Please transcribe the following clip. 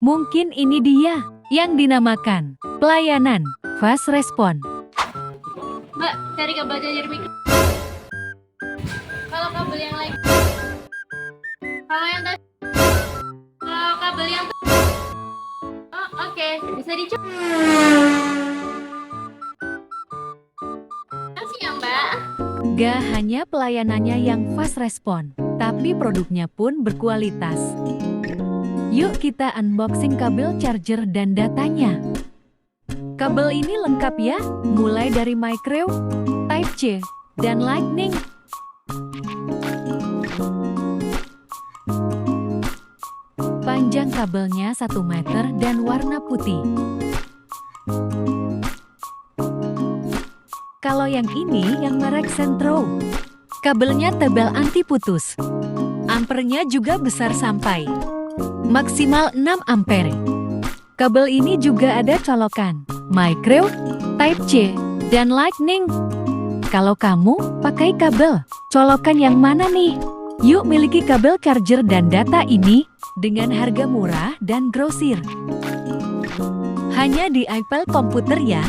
Mungkin ini dia yang dinamakan pelayanan fast respon. Mbak, cari kabel charger mikro. Kalau kabel yang lain. Kalau yang tadi. Kalau kabel yang Oh, oke. Bisa dicoba. Kasih ya, Mbak. Gak hanya pelayanannya yang fast respon, tapi produknya pun berkualitas. Yuk kita unboxing kabel charger dan datanya. Kabel ini lengkap ya, mulai dari micro, Type C, dan Lightning. Panjang kabelnya 1 meter dan warna putih. Kalau yang ini yang merek Centro. Kabelnya tebal anti putus. Ampernya juga besar sampai maksimal 6 ampere. Kabel ini juga ada colokan micro, Type C, dan Lightning. Kalau kamu pakai kabel colokan yang mana nih? Yuk miliki kabel charger dan data ini dengan harga murah dan grosir. Hanya di iPal Komputer ya.